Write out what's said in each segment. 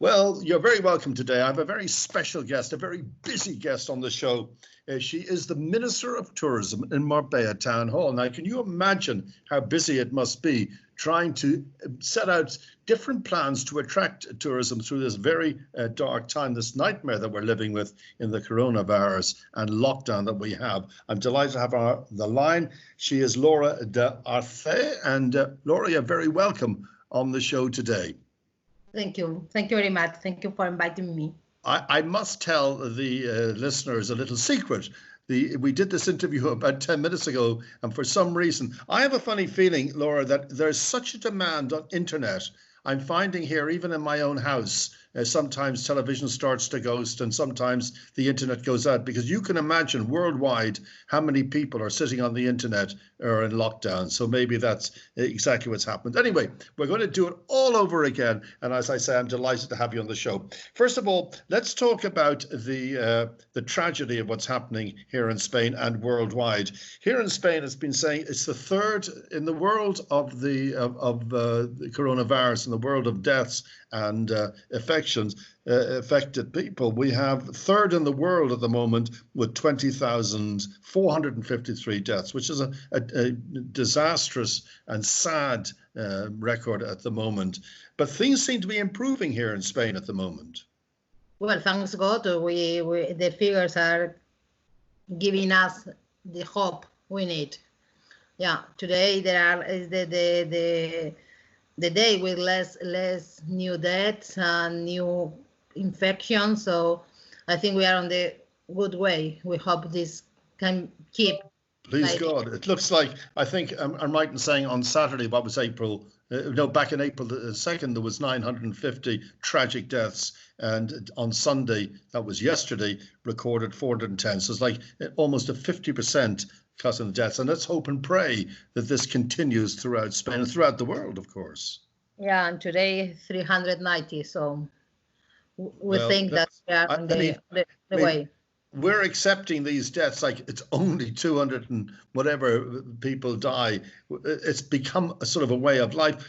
Well, you're very welcome today. I have a very special guest, a very busy guest on the show. She is the Minister of Tourism in Marbella Town Hall. Now, can you imagine how busy it must be trying to set out different plans to attract tourism through this very dark time, this nightmare that we're living with in the coronavirus and lockdown that we have? I'm delighted to have her on the line. She is Laura De Arce, and Laura, you're very welcome on the show today. Thank you. Thank you very much. Thank you for inviting me. I must tell the listeners a little secret. We did this interview about 10 minutes ago, and for some reason, I have a funny feeling, Laura, that there's such a demand on internet. I'm finding here, even in my own house, sometimes television starts to ghost and sometimes the internet goes out, because you can imagine worldwide how many people are sitting on the internet or in lockdown. So maybe that's exactly what's happened. Anyway, we're going to do it all over again. And as I say, I'm delighted to have you on the show. First of all, let's talk about the tragedy of what's happening here in Spain and worldwide. Here in Spain, it's been saying it's the third in the world of the coronavirus, in the world of deaths and affected people. We have third in the world at the moment with 20,453 deaths, which is a disastrous and sad record at the moment. But things seem to be improving here in Spain at the moment. Well, thanks God, the figures are giving us the hope we need. Yeah, today there is the day with less new deaths and new infections. So I think we are on the good way. We hope this can keep. Please God. It looks like, I think I'm right in saying on Saturday, what was April? Back in April the 2nd, there was 950 tragic deaths. And on Sunday, that was yesterday, recorded 410. So it's like almost a 50% cut in deaths. And let's hope and pray that this continues throughout Spain and throughout the world, of course. Yeah, and today 390. So we think that we are on the way. We're accepting these deaths like it's only 200 and whatever people die. It's become a sort of a way of life.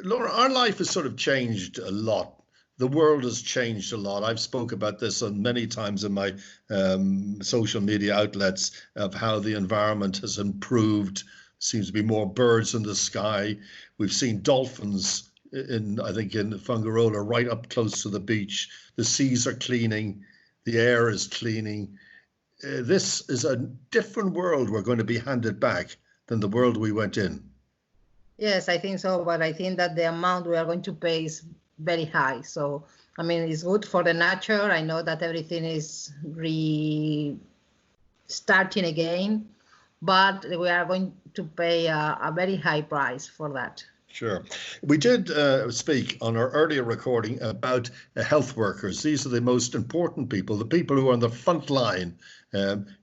Laura, our life has sort of changed a lot. The world has changed a lot. I've spoke about this on many times in my social media outlets of how the environment has improved. Seems to be more birds in the sky. We've seen dolphins I think in Fungarola, right up close to the beach. The seas are cleaning. The air is cleaning. This is a different world we're going to be handed back than the world we went in. Yes, I think so. But I think that the amount we are going to pay is very high. So, I mean, it's good for the nature. I know that everything is restarting again, but we are going to pay a very high price for that. Sure. We did speak on our earlier recording about health workers. These are the most important people, the people who are on the front line,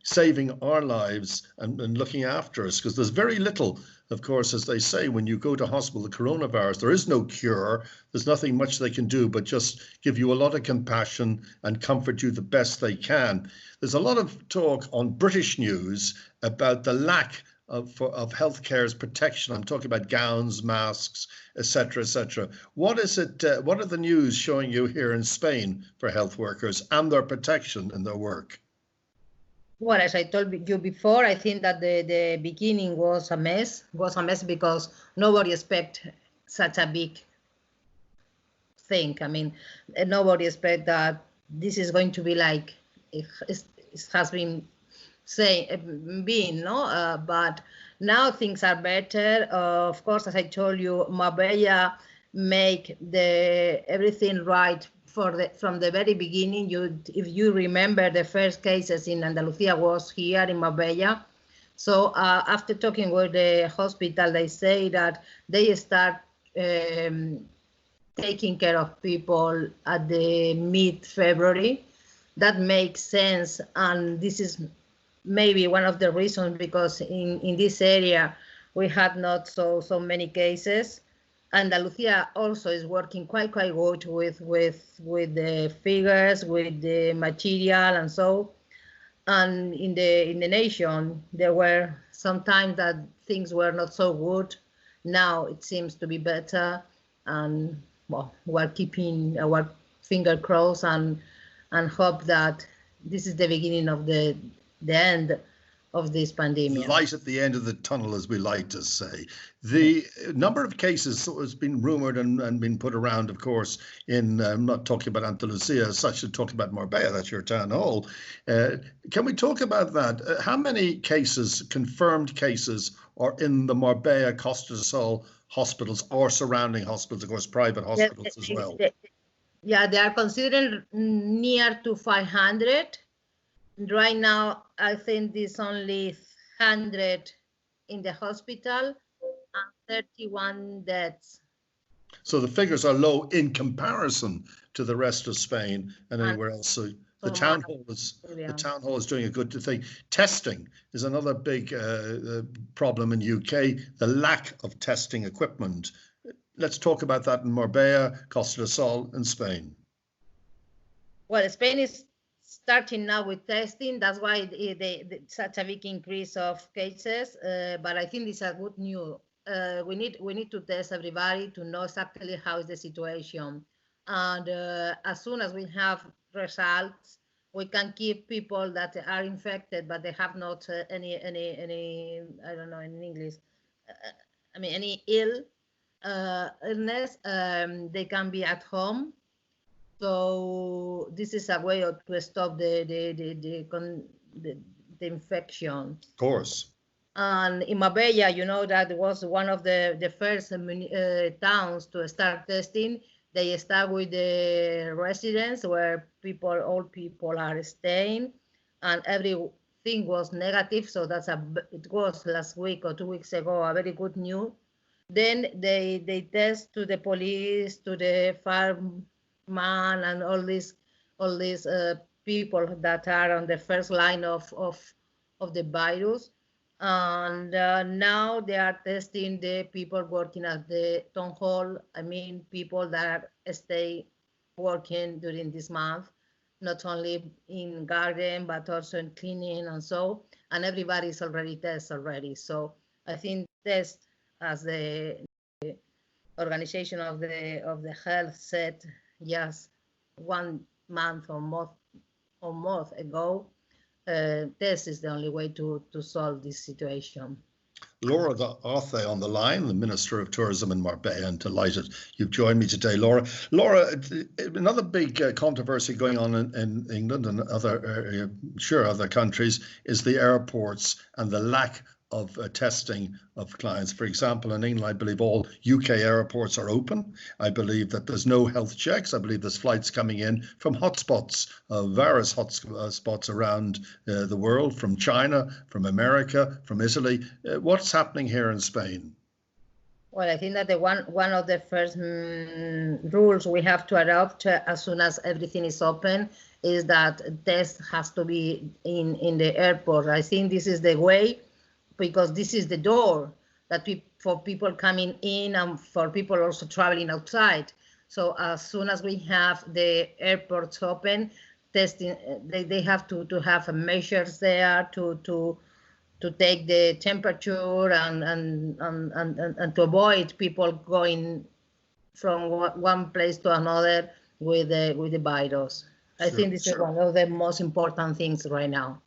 saving our lives and looking after us, because there's very little, of course, as they say, when you go to hospital, the coronavirus, there is no cure. There's nothing much they can do but just give you a lot of compassion and comfort you the best they can. There's a lot of talk on British news about the lack of healthcare's protection. I'm talking about gowns, masks, etc., etc. What is it? What are the news showing you here in Spain for health workers and their protection in their work? Well, as I told you before, I think that the beginning was a mess. Because nobody expected such a big thing. I mean, nobody expected that this is going to be like it has been but now things are better. Of course, as I told you, Marbella make everything right from the very beginning. If you remember, the first cases in Andalusia was here in Marbella. So after talking with the hospital, they say that they start taking care of people at the mid-February. That makes sense, and this is maybe one of the reasons, because in this area we had not so many cases. Andalusia also is working quite good with the figures, with the material, and so. And in the nation, there were some times that things were not so good. Now it seems to be better, and well, we're keeping our finger crossed and hope that this is the beginning of the end of this pandemic. Light at the end of the tunnel, as we like to say. The number of cases has been rumoured and been put around, of course, in, I'm not talking about Andalusia as such, I'm talking about Marbella, that's your town hall. Can we talk about that? How many cases, confirmed cases, are in the Marbella, Costa del Sol hospitals or surrounding hospitals, of course, private hospitals as well? Yeah, they are considered near to 500. Right now, I think there's only 100 in the hospital and 31 deaths. So the figures are low in comparison to the rest of Spain and anywhere else. So the town hall is doing a good thing. Testing is another big problem in UK, the lack of testing equipment. Let's talk about that in Marbella, Costa del Sol, and Spain. Well, Spain is starting now with testing. That's why such a big increase of cases. But I think this is a good news. We need to test everybody to know exactly how is the situation. And as soon as we have results, we can keep people that are infected, but they have not any I don't know in English. Any illness. They can be at home. So this is a way to stop the infection. Of course. And in Marbella, you know, that was one of the first towns to start testing. They start with the residents where all people are staying, and everything was negative. So it was last week or 2 weeks ago, a very good news. Then they test to the police, to the fireman, and all these people that are on the first line of the virus. And now they are testing the people working at the town hall. People that stay working during this month, not only in garden, but also in cleaning and so. And everybody's already tested already. So I think test, as the organization of the health said just 1 month or more ago, this is the only way to solve this situation. Laura De Arce on the line, the Minister of Tourism in Marbella, and delighted you've joined me today, Laura. Laura, another big controversy going on in England and other countries is the airports and the lack of testing of clients. For example, in England, I believe all UK airports are open. I believe that there's no health checks. I believe there's flights coming in from hotspots, various hotspots around the world, from China, from America, from Italy. What's happening here in Spain? Well, I think that one of the first rules we have to adopt as soon as everything is open is that test has to be in the airport. I think this is the way, because this is the door that for people coming in and for people also traveling outside. So as soon as we have the airports open, testing, they have to have measures there to take the temperature and to avoid people going from one place to another with the virus. I think this is one of the most important things right now.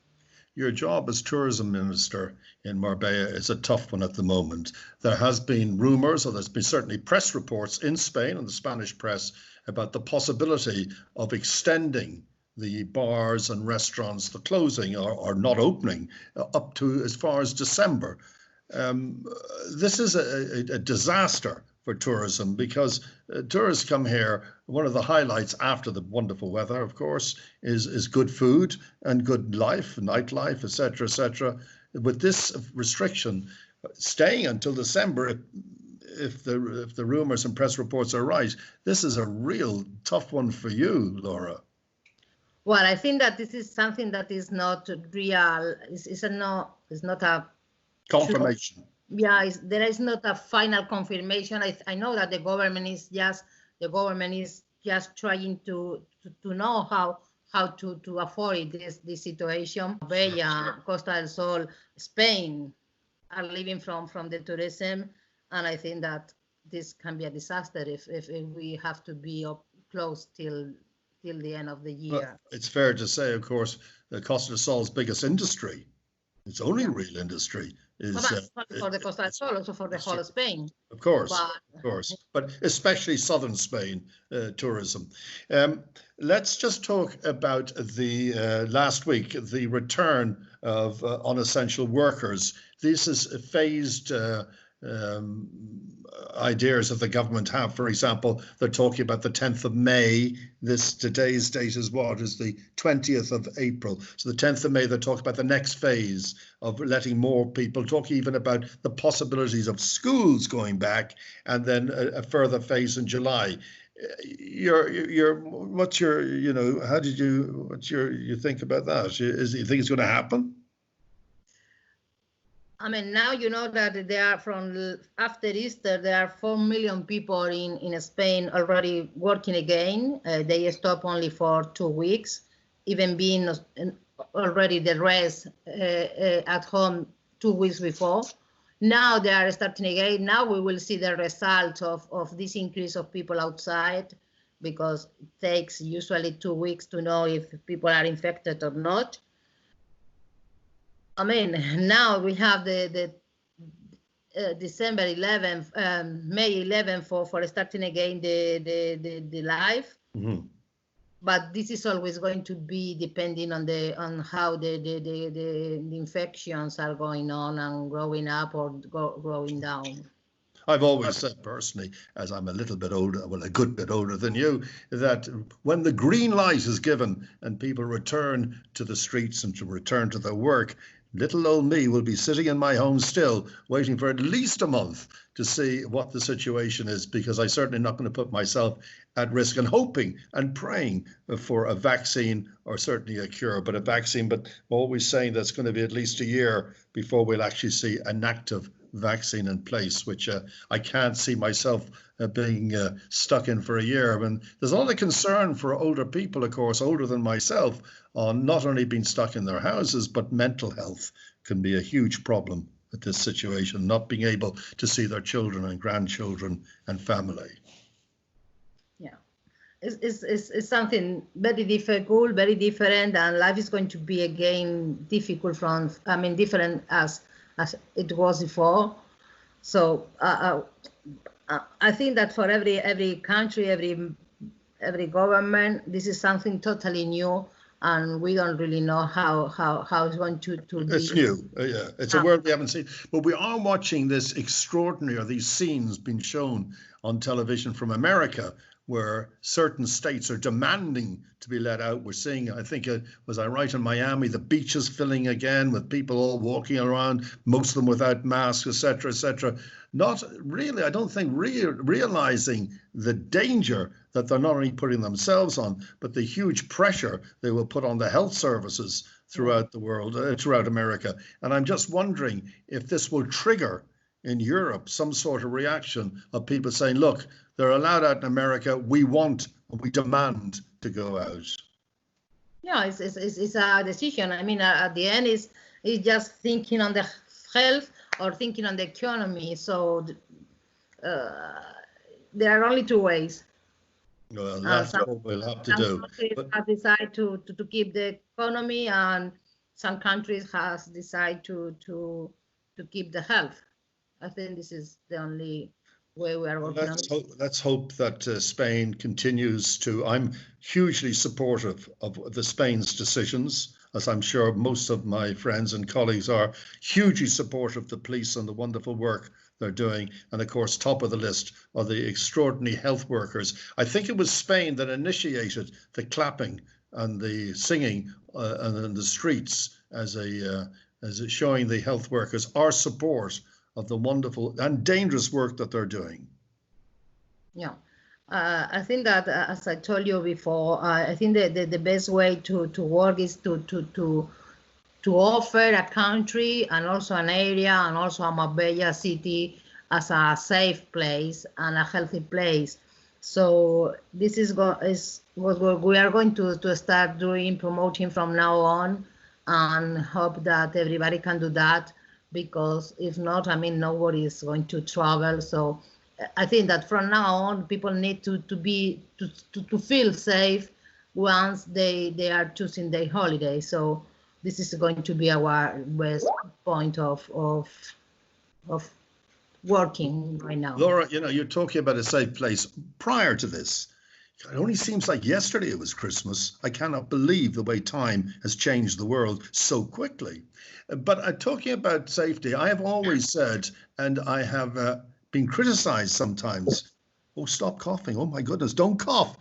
Your job as tourism minister in Marbella is a tough one at the moment. There has been rumours, or there's been certainly press reports in Spain and the Spanish press about the possibility of extending the bars and restaurants, the closing or not opening up to as far as December. This is a disaster for tourism, because tourists come here. One of the highlights after the wonderful weather, of course, is good food and good life, nightlife, etc., etc. With this restriction, staying until December, if the rumours and press reports are right, this is a real tough one for you, Laura. Well, I think that this is something that is not real. It's not a confirmation. Yeah, there is not a final confirmation. I know that the government is just trying to know how to avoid this situation. Marbella, Costa del Sol, Spain are living from the tourism, and I think that this can be a disaster if we have to be closed till till the end of the Well, year. it's fair to say, of course, Costa del Sol's biggest industry, its only real industry, is Not for the Costa del Sol, also for the whole of Spain. of course, but especially southern Spain tourism. Let's just talk about the last week, the return of unessential workers. This is phased ideas that the government have. For example, they're talking about the 10th of May. Today's date is what? Is the 20th of April. So the 10th of May, they're talking about the next phase of letting more people, talking even about the possibilities of schools going back, and then a further phase in July. What's your, you think about that? You think it's going to happen? I mean, now you know that there are after Easter, there are 4 million people in Spain already working again. They stop only for 2 weeks, even being already the rest at home 2 weeks before. Now they are starting again. Now we will see the result of this increase of people outside, because it takes usually 2 weeks to know if people are infected or not. I mean, now we have the December 11th, May 11th for starting again the live. Mm-hmm. But this is always going to be depending on how the infections are going on and growing up or growing down. I've always said personally, as I'm a little bit older, well, a good bit older than you, that when the green light is given and people return to the streets and to return to their work, little old me will be sitting in my home still, waiting for at least a month to see what the situation is, because I'm certainly not going to put myself at risk, and hoping and praying for a vaccine, or certainly a cure, but a vaccine, but always saying that's going to be at least a year before we'll actually see an active vaccine in place, which I can't see myself being stuck in for a year. I mean, there's a lot of concern for older people, of course, older than myself, on not only being stuck in their houses, but mental health can be a huge problem with this situation, not being able to see their children and grandchildren and family. Yeah, it's something very difficult, very different, and life is going to be again difficult different as it was before. So I think that for every country, every government, this is something totally new, and we don't really know how it's going to be. It's new, yeah. It's a world we haven't seen, but we are watching this extraordinary, or these scenes being shown on television from America, where certain states are demanding to be let out. We're seeing, I think, was I right, in Miami, the beaches filling again with people all walking around, most of them without masks, etc., etc. Not really, I don't think, realizing the danger that they're not only putting themselves on, but the huge pressure they will put on the health services throughout the world, throughout America. And I'm just wondering if this will trigger in Europe some sort of reaction of people saying, look, they're allowed out in America, we demand to go out. Yeah, it's a decision. I mean, at the end, it's just thinking on the health or thinking on the economy. So there are only two ways. Well, that's what we'll have to do. Some countries have decided to keep the economy, and some countries has decided to keep the health. I think this is the only way we are working on it. Let's hope that Spain continues to. I'm hugely supportive of the Spain's decisions, as I'm sure most of my friends and colleagues are. Hugely supportive of the police and the wonderful work they're doing. And of course, top of the list are the extraordinary health workers. I think it was Spain that initiated the clapping and the singing in the streets as showing the health workers our support of the wonderful and dangerous work that they're doing. Yeah, I think that, as I told you before, I think that the best way to work is to offer a country and also an area and also a Marbella city as a safe place and a healthy place. So this is what we are going to start doing, promoting from now on, and hope that everybody can do that. Because if not, I mean, nobody is going to travel. So I think that from now on, people need to feel safe once they are choosing their holiday. So this is going to be our best point of working right now. Laura, you're talking about a safe place. Prior to this, it only seems like yesterday it was Christmas. I cannot believe the way time has changed the world so quickly. But talking about safety, I have always said, and I have been criticized sometimes. Oh, stop coughing. Oh, my goodness, don't cough.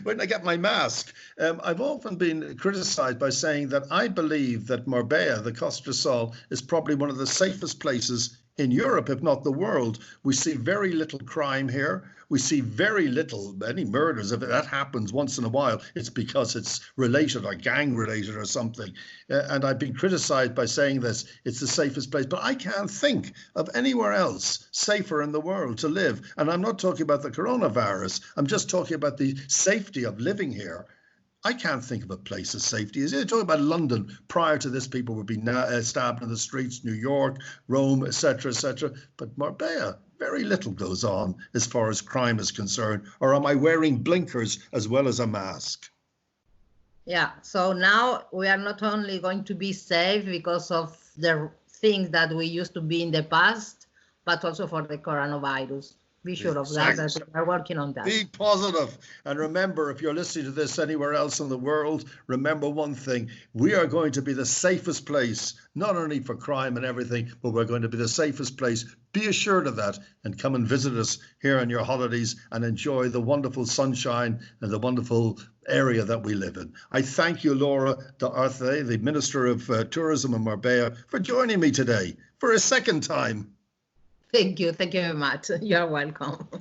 When I get my mask. I've often been criticized by saying that I believe that Marbella, the Costa del Sol, is probably one of the safest places in Europe, if not the world. We see very little crime here. We see very little, any murders. If that happens once in a while, it's because it's related or gang related or something. And I've been criticized by saying this, it's the safest place, but I can't think of anywhere else safer in the world to live. And I'm not talking about the coronavirus. I'm just talking about the safety of living here. I can't think of a place as safety as it. Talking about London, prior to this, people would be stabbed in the streets, New York, Rome, etc., etc. But Marbella, very little goes on as far as crime is concerned. Or am I wearing blinkers as well as a mask? Yeah, so now we are not only going to be safe because of the things that we used to be in the past, but also for the coronavirus. Be sure of that, as we are working on that. Be positive. And remember, if you're listening to this anywhere else in the world, remember one thing. We are going to be the safest place, not only for crime and everything, but we're going to be the safest place. Be assured of that and come and visit us here on your holidays and enjoy the wonderful sunshine and the wonderful area that we live in. I thank you, Laura De Arce, the Minister of Tourism in Marbella, for joining me today for a second time. Thank you very much. You're welcome.